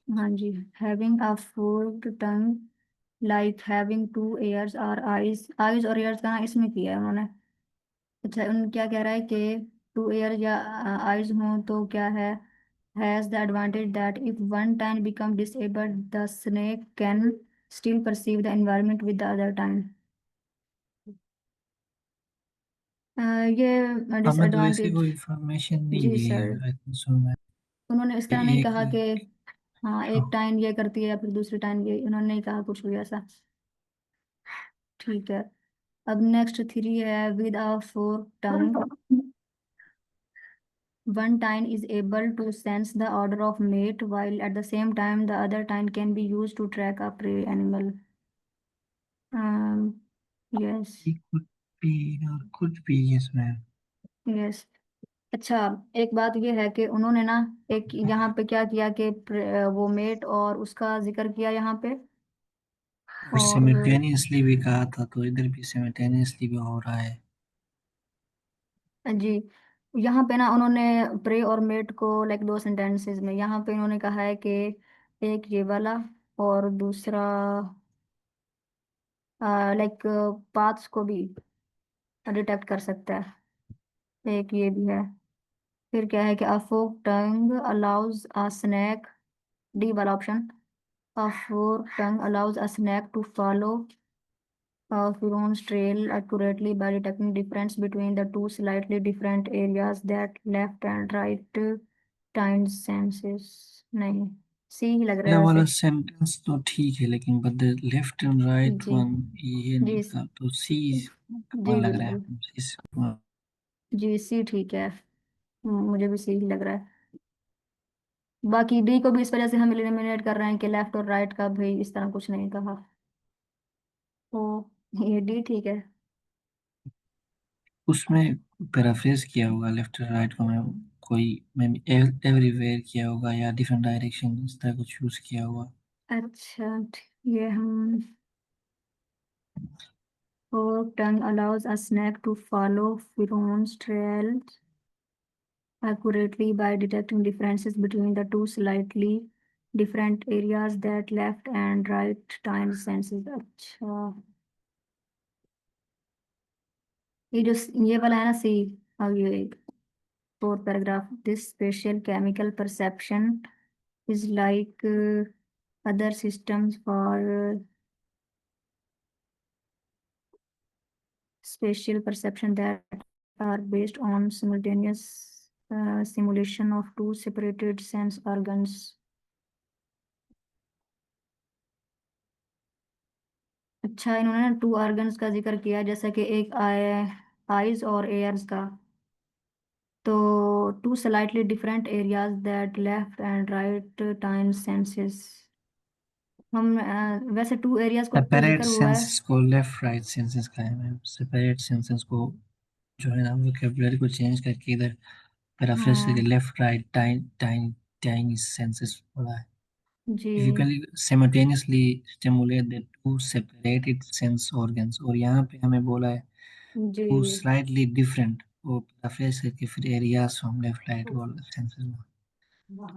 B: हाँ जी, having a forked tongue like having two ears और आईज, आईज और ears का ना इसमें किया है उन्होंने। अच्छा, उन क्या कह रहा है कि टू ears या आईज हों तो क्या है, has the advantage that if one time become disabled the snake can still perceive the environment with the other time। ये
C: हमें तो ऐसी
B: डिसएडवांटेज।
C: कोई इंफॉर्मेशन नहीं
B: जी
C: दी है,
B: सर,
C: आई थिंक सो मैं।
B: उन्होंने इस
C: कि
B: तरह नहीं
C: एक,
B: कहा कि हाँ
C: हाँ,
B: एक टाइम ये करती है या फिर दूसरी टाइम ये, उन्होंने नहीं कहा कुछ भी ऐसा। ठीक है, अब नेक्स्ट थ्री है, with a four tongue one tine is able to sense the order of mate while at the same time the other tine can be used to track a prey animal। um, yes,
C: it could be or could be, yes, ma'am.
B: yes। अच्छा, एक बात ये है कि उन्होंने ना एक यहाँ पे क्या किया कि वो मेट और उसका जिक्र किया यहाँ पे,
C: और
B: और
C: सिमिल्टेनियसली भी कहा था, तो इधर भी सिमिल्टेनियसली भी हो रहा है।
B: जी, यहाँ पे ना उन्होंने प्रे और मेट को लाइक दो सेंटेंसेस में यहाँ पे उन्होंने कहा है कि एक ये वाला और दूसरा लाइक पाथ्स को भी डिटेक्ट कर सकता है, एक ये भी है। फिर क्या है कि a forked tongue allows a snake, D वाला option, a forked tongue allows a snake to follow Huron's trail accurately by detecting difference between the two slightly different areas that left and right time senses। नहीं, सी ही लग रहा
C: यह
B: है
C: वाला
B: वैसे।
C: Sentence तो ठीक है, लेकिन but the left and right
B: जी,
C: वन ये
B: जी,
C: नहीं था, तो सी
B: जी
C: कौन लग रहा है
B: बिल्कुल,
C: हमसे
B: जी सी ठीक है। मुझे भी सी ही लग रहा है। बाकी डी को भी इस वजह से हम एलिमिनेट कर रहे हैं कि लेफ्ट और राइट का भी इस तरह कुछ नहीं कहा, तो ये डी ठीक है।
C: उसमें पैराफ्रेज किया होगा लेफ्ट राइट को, मैं कोई मैं एवरीवेयर किया होगा या डिफरेंट डायरेक्शन इस तरह कुछ यूज किया होगा।
B: अच्छा, ये हम forked tongue allows a snake to follow pheromones trails accurately by detecting differences between the two slightly different areas that left and right time senses। अच्छा, ये वाला है ना सी, अब ये fourth paragraph, this special chemical perception is like other systems for spatial perception that are based on simultaneous simulation of two separated sense organs। अच्छा, इन्होंने to organs का जिक्र किया, जैसा कि एक आईज और एयर्स का, तो to slightly different areas that left and right time senses. हम वैसे टू एरियाज को तो
C: सेपरेट
B: जिक्र हुआ है।
C: सेंसेस को लेफ्ट राइट सेंसेस का है मैम, सेपरेट सेंसेस को जो है ना वोकैबुलरी को चेंज करके इधर पैराफ्रेज करके
B: हाँ
C: left right time time time senses बोला है।
B: जी
C: If you can simultaneously stimulate the two separated sense organs, और यहाँ पे हमें बोला है
B: जी
C: two slightly different, वो पैराफ्रेज करके फिर एरियाज हम लेफ्ट राइट वाले सेंसेस में,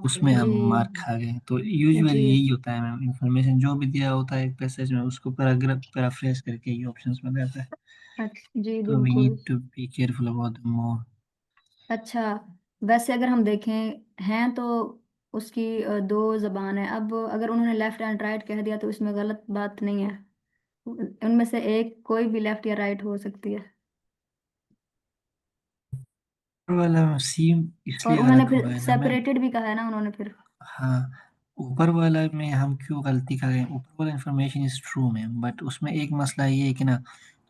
C: उसमें हम मार्क
B: जी
C: खा गए। तो यूजुअली
B: जी
C: यही होता है मैम, इंफॉर्मेशन जो भी दिया होता है एक पैसेज में उसको पैराग्राफ पैराफ्रेज करके ये ऑप्शंस में रहता है।
B: जी
C: तो वी
B: बिल्कुल।
C: Need to be careful about the more.
B: अच्छा, वैसे अगर हम देखें हैं तो उसकी दो जबान है। अब अगर उन्होंने लेफ्ट एंड राइट कह दिया तो इसमें गलत बात नहीं है, उनमें से एक कोई भी लेफ्ट या राइट हो सकती है।
C: वाला सी
B: और
C: इसलिए
B: उन्होंने
C: गलत
B: फिर
C: हुआ है ना मैम।
B: सेपरेटेड भी कहा है ना उन्होंने फिर।
C: हाँ, ऊपर वाला में हम क्यों गलती कर गए, ऊपर वाला information is true ma'am, but उसमें एक मसला ये है कि ना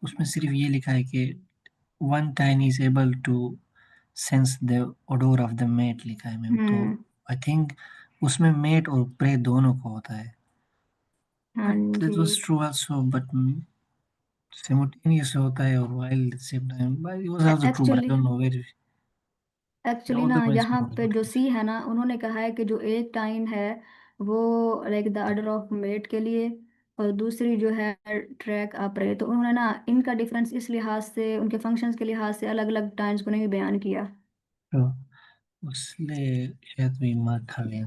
C: उसमें सिर्फ ये लिखा है कि one time is able to sense the odour of the mate लिखा है मैम। तो
B: हम्म।
C: आई थिंक उसमें मेट और प्रे दोनों को होता है,
B: हाँ
C: बट दैट
B: जी।
C: Was true also, but simultaneous होता है और while at the same time, but it was also true, but I
B: actually
C: don't know where the
B: actually ना
C: other one is
B: यहाँ
C: more
B: पे
C: about
B: जो
C: it.
B: सी है ना, उन्होंने कहा है कि जो एक टाइम है वो like the order of mate के लिए, और दूसरी जो है ट्रैक अपरे, तो उन्होंने ना इनका डिफरेंस इस लिहाज से, उनके फंक्शंस के लिहाज से अलग अलग टाइम्स को नहीं बयान किया।
C: तो उसलिए शायद भी मार खा गए।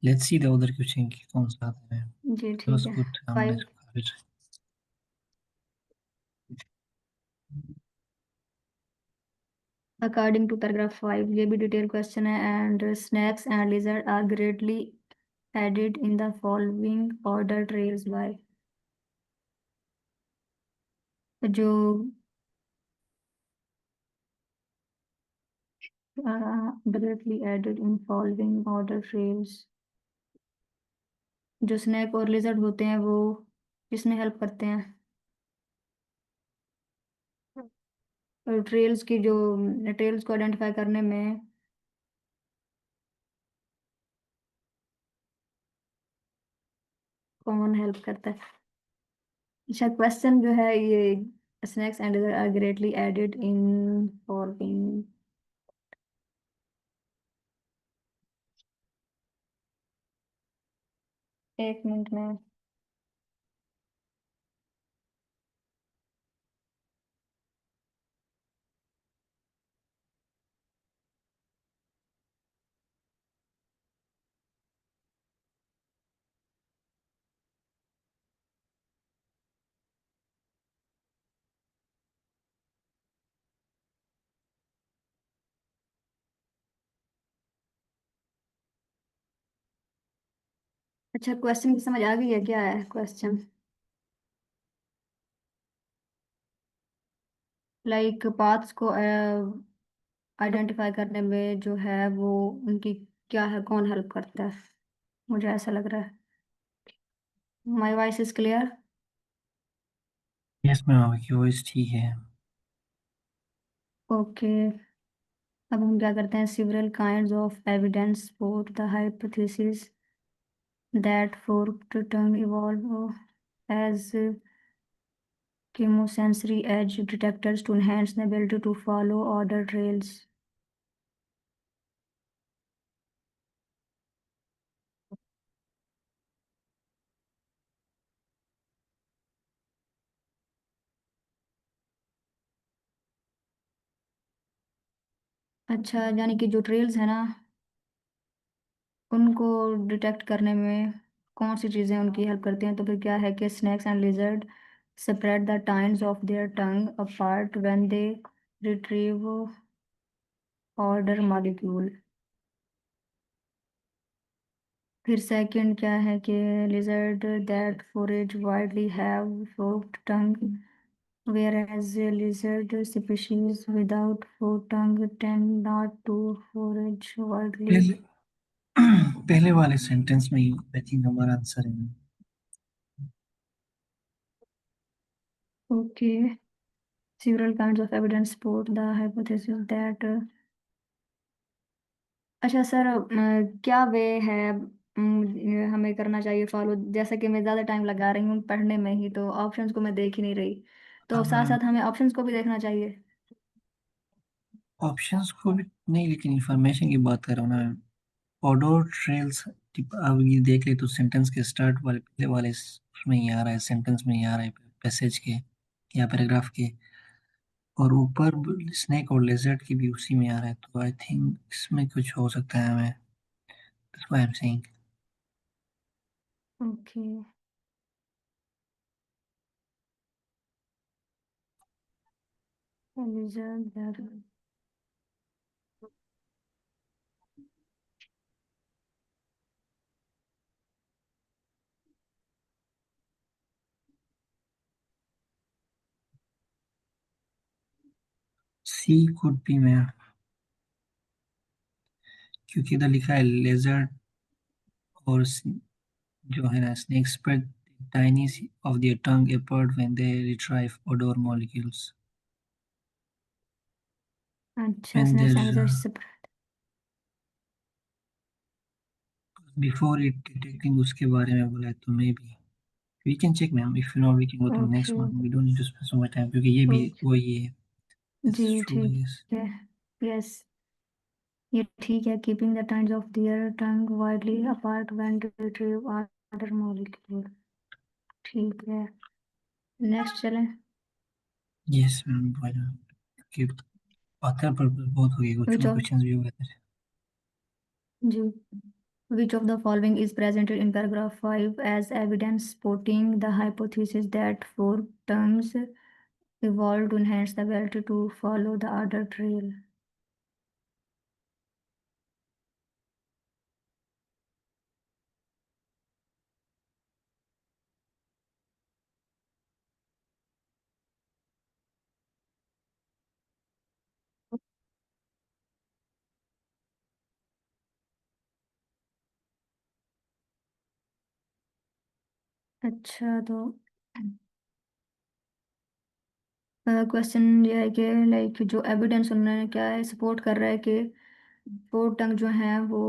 C: Let's see the other question की कौन सा आता है।
B: जी
C: It
B: ठीक
C: was
B: है।
C: good, हमने
B: 5,
C: इसको काफी
B: अकॉर्डिंग टू पैराग्राफ 5, ये भी डिटेल क्वेश्चन है, and snakes and lizard are greatly aided in the following order trails by. जो greatly aided in following order trails, जो स्नैक और लिजर्ड होते हैं वो किसमें हेल्प करते हैं, और ट्रेल्स की जो ट्रेल्स को आइडेंटिफाई करने में कौन हेल्प करता है। अच्छा, क्वेश्चन जो है ये, snakes and lizard are greatly aided in following, 1 minute में। अच्छा, क्वेश्चन की समझ आ गई है, क्या है क्वेश्चन? लाइक पाथ्स को आइडेंटिफाई करने में जो है वो उनकी क्या है, कौन हेल्प करता है, मुझे ऐसा लग रहा है। My voice is clear?
C: Yes ma'am, आपकी वॉइस ठीक है।
B: ओके, अब हम क्या करते हैं, several kinds of evidence support the hypothesis that forked tongue evolved as chemosensory edge detectors to enhance the ability to follow order trails. अच्छा, यानी कि जो ट्रेल्स है ना, उनको डिटेक्ट करने में कौन सी चीज़ें उनकी हेल्प करती हैं? तो फिर क्या है कि snakes and lizard separate the tines of their tongue apart when they retrieve order molecule. फिर सेकंड क्या है कि lizard that forage widely have forked tongue whereas lizard species without forked tongue tend not to forage widely.
C: पहले पहले वाले sentence में ही I think हमारा answer है।
B: Okay. Several kinds of evidence support the hypothesis that अच्छा sir, क्या वे है हमें करना चाहिए फॉलो? जैसा कि मैं ज़्यादा टाइम लगा रही हूँ पढ़ने में ही, तो ऑप्शंस को मैं देख ही नहीं रही, तो
C: अब
B: साथ साथ हमें ऑप्शंस को भी देखना चाहिए।
C: ऑप्शंस को भी नहीं, लेकिन इंफॉर्मेशन की बात कर रहा हूँ ना मैं। ऑडोर ट्रेल्स, अब ये देख ले तो सेंटेंस के स्टार्ट वाले पहले वाले उसमें ही आ रहा है, सेंटेंस में ही आ रहा है, पैसेज के या पैराग्राफ के। और ऊपर स्नेक और लेजर्ड की भी उसी में आ रहा है, तो आई थिंक इसमें कुछ हो सकता है हमें। That's why I am saying.
B: Okay.
C: C could be मैं, क्योंकि इधर लिखा है लेजर्ड और जो है ना snake spread tiny of their tongue apart when they retrieve odor molecules.
B: अच्छा,
C: When
B: snacks
C: they're
B: and lizard.
C: before it detecting उसके बारे में बोला है, तो may be we can check ma'am, if not we can go to the next
B: okay.
C: one, we don't need to spend so much time क्योंकि ये भी वही है। This
B: जी
C: is true I
B: ठीक
C: guess।
B: है। यस, ये ठीक है। Keeping the times of their tongue widely apart when retrieve other molecule. ठीक है, नेक्स्ट चलें।
C: Yes मैम, why not? क्योंकि author पर बहुत हो गया, कुछ
B: विच
C: और
B: ऑफ
C: क्वेश्चंस भी हो गए थे।
B: जी Which of the following is presented in paragraph 5 as evidence supporting the hypothesis that forked tongues evolved to enhance the ability to follow the order trail? अच्छा, तो क्वेश्चन ये है कि लाइक जो एविडेंस उन्होंने क्या है सपोर्ट कर रहा है कि फोर्क टंग जो है वो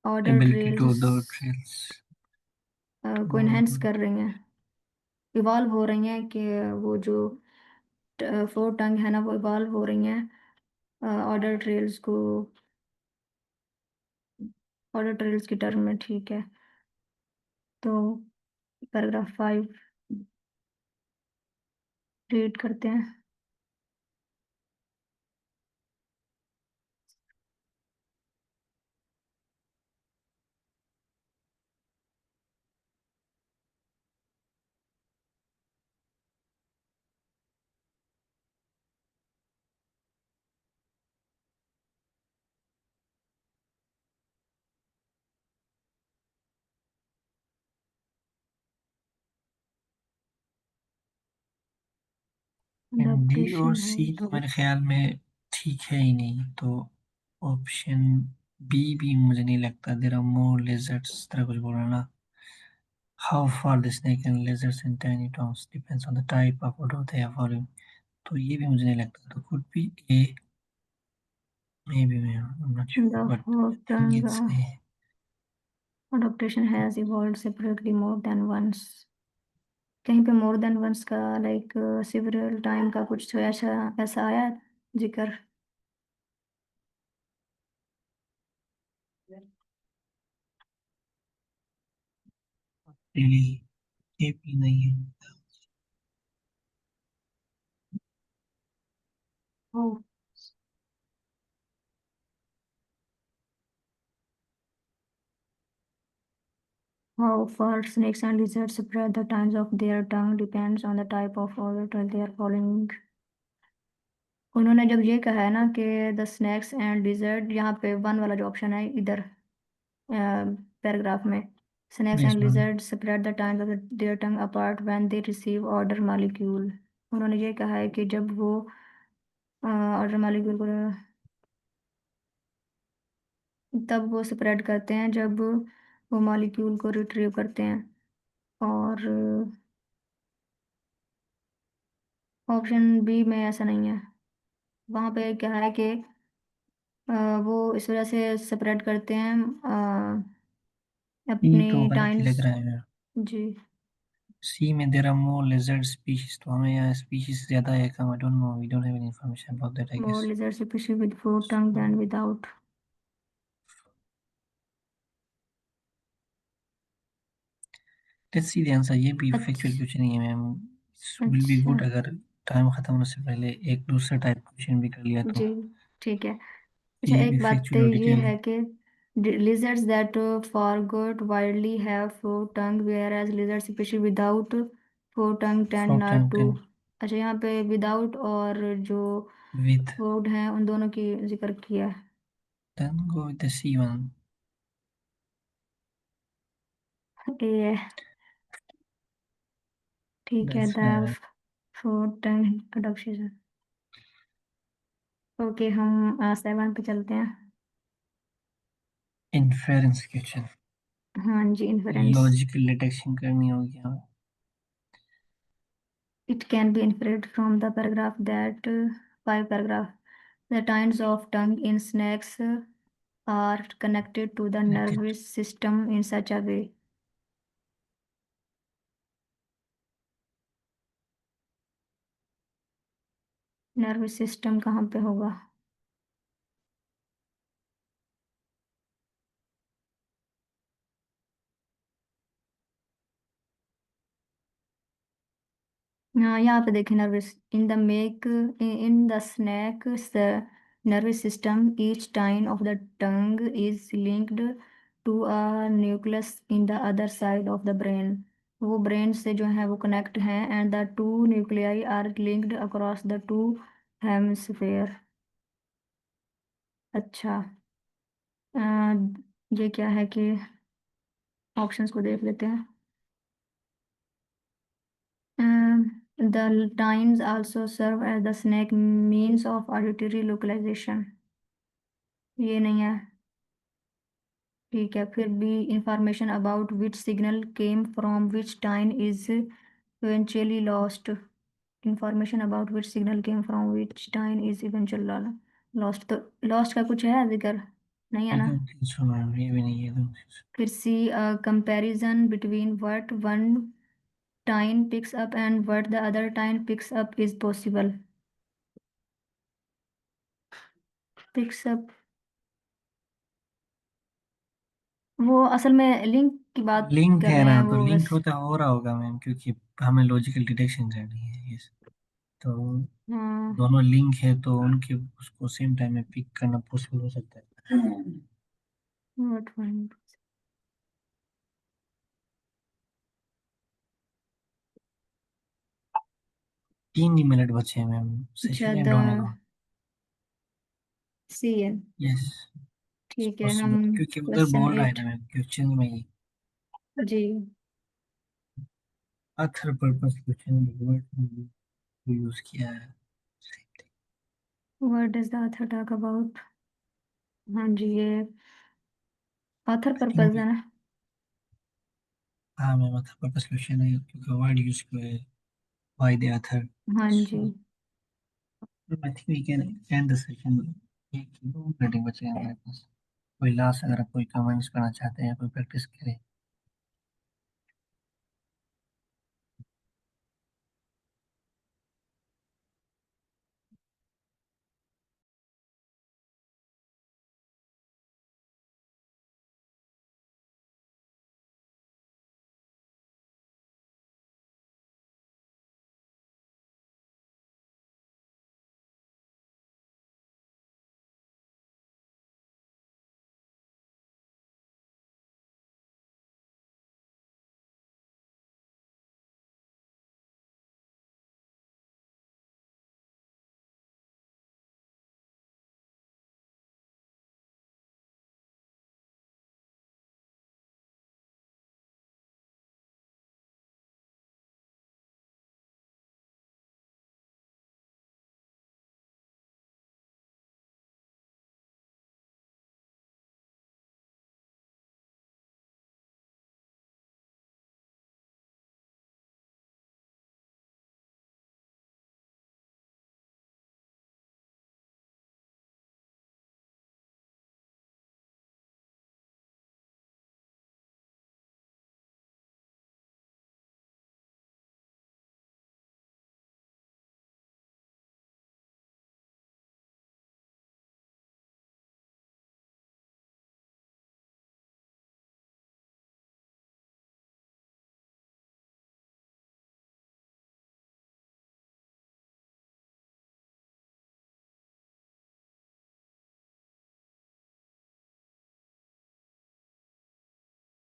B: order
C: Ability to
B: trails
C: the trails।
B: को इनहेंस कर रही हैं, इवॉल्व हो रही हैं, कि वो जो फोर्क टंग है ना वो इवॉल्व हो रही हैं ऑर्डर ट्रेल्स को, ऑर्डर ट्रेल्स की टर्म में। ठीक है, तो पैराग्राफ 5 रीड करते हैं।
C: डी और
B: अडॉप्टेशन है।
C: सी तो मेरे ख्याल में ठीक है ही नहीं, तो ऑप्शन बी भी मुझे नहीं लगता। देयर आर मोर lizards, इस तरह कुछ बोल रहा ना। How far the snake and lizards and tiny tongues depends on the type of odor they are following। तो ये भी मुझे नहीं लगता, तो could be A, maybe I'm not sure,
B: The
C: but
B: fork
C: I think
B: tongue
C: it's A।
B: adaptation has evolved separately more than once. कहीं पे more than once का लाइक सिवरल टाइम का कुछ तो ऐसा ऐसा आया है जिक्र?
C: really, ये भी नहीं है।
B: Oh. How far snakes and lizards spread the times of their tongue depends on the type of orbit they are following. उन्होंने जब ये कहा है ना कि द स्नैक्स एंड लिजर्ड, यहाँ पे वन वाला जो ऑप्शन है इधर पैराग्राफ में, snacks
C: yes
B: and
C: ma'am.
B: Lizard spread the times of their tongue apart when they receive order molecule. उन्होंने ये कहा है कि जब वो ऑर्डर मॉलिक्यूल को, तब वो स्प्रेड करते हैं जब वो मॉलिक्यूल को रिट्रीव करते हैं। और ऑप्शन बी में ऐसा नहीं है, वहाँ पे क्या है कि वो इस वजह से स्प्रेड करते हैं
C: ये तो
B: अपनी
C: गलत ही लग
B: टाइम्स।
C: रहा है।
B: जी।
C: सी में देर आर मोर लेजर्ड स्पीशीज, तो हमें यहाँ स्पीशीज ज्यादा है कम, I don't know, we don't have any information about that I
B: more
C: guess.
B: Lizard species with 4 tongue than without।
C: Let's see the answer. ये भी फैक्चुअल
B: अच्छा।
C: क्वेश्चन ही है मैम। विल बी
B: अच्छा।
C: गुड अगर टाइम खत्म होने से पहले एक दूसरा टाइप क्वेश्चन भी कर लिया तो।
B: जी ठीक है। अच्छा,
C: ये भी
B: एक बात तो
C: फैक्चुअल और
B: ये
C: डिटेल है।
B: है कि lizards that forgot widely have 4 tongue whereas lizard species without 4 tongue tend
C: four
B: not
C: time
B: to।
C: Ten
B: अच्छा, यहाँ पे विदाउट और जो
C: विद,
B: फोर्ड हैं उन दोनों की जिक्र किया है।
C: Then go with the C one.
B: ये ठीक है,
C: that's
B: the 4 tongue adoption। Okay, हम 7 पे चलते हैं।
C: Inference question.
B: हाँ जी, इन्फरेंस।
C: लॉजिकल डिटेक्शन करनी होगी हमें।
B: It can be inferred from the paragraph that 5 paragraph. The tines of tongue in snakes are connected to the
C: connected.
B: nervous system in such a way। Nervous system कहाँ पे होगा? हाँ, यहाँ पे देखें, nervous in the make in the snake nervous system, each tine of the tongue is linked to a nucleus in the other side of the brain। वो brain से जो है वो कनेक्ट हैं and the two nuclei are linked across the two hemisphere. अच्छा, अ, ये क्या है कि ऑप्शंस को देख लेते हैं। The tines also serve as the snake means of auditory localization। ये नहीं है। ठीक है, फिर भी information about which signal came from which tine is eventually lost. Information about which signal came from which tine is eventually lost, तो lost का कुछ है जिक्र? नहीं है
C: आई
B: ना।
C: डोंट थिंक सो मैम, ये भी नहीं है, don't think so।
B: फिर C comparison between what one tine picks up and what the other tine picks up is possible. Picks up, वो असल में लिंक की बात
C: लिंक
B: कर
C: है
B: रहे
C: ना,
B: हैं
C: तो
B: वो
C: लिंक
B: बस।
C: होता हो रहा होगा मैम, क्योंकि हमें लॉजिकल डिटेक्शन करनी है yes। तो
B: हाँ।
C: दोनों लिंक है तो उनके उसको सेम टाइम में पिक करना पॉसिबल हो सकता है।
B: What one.
C: 3 ही मिनट बचे हैं मैम,
B: अच्छा,
C: सेशन
B: द
C: एंड होने को।
B: सी है।
C: यस
B: ठीक है, हम
C: पॉसिबल, क्योंकि उधर
B: क्वेश्चन
C: बोल रहा है
B: 8।
C: ना मैम क्वेश्चन में ही।
B: जी।
C: Author purpose question word use किया है।
B: What does the author talk about? हाँ जी, ये ऑथर
C: आई
B: पर्पस
C: थिंक,
B: है ना।
C: हाँ मैम अथर पर्पस क्वेश्चन है क्योंकि वर्ड यूज किया है बाय द अथर।
B: हाँ जी।
C: So I think we can end the session. एक 2 मिनट ही बचे हैं हमारे पास। कोई लास्ट, अगर आप कोई कमेंट्स करना चाहते हैं, कोई प्रैक्टिस करें।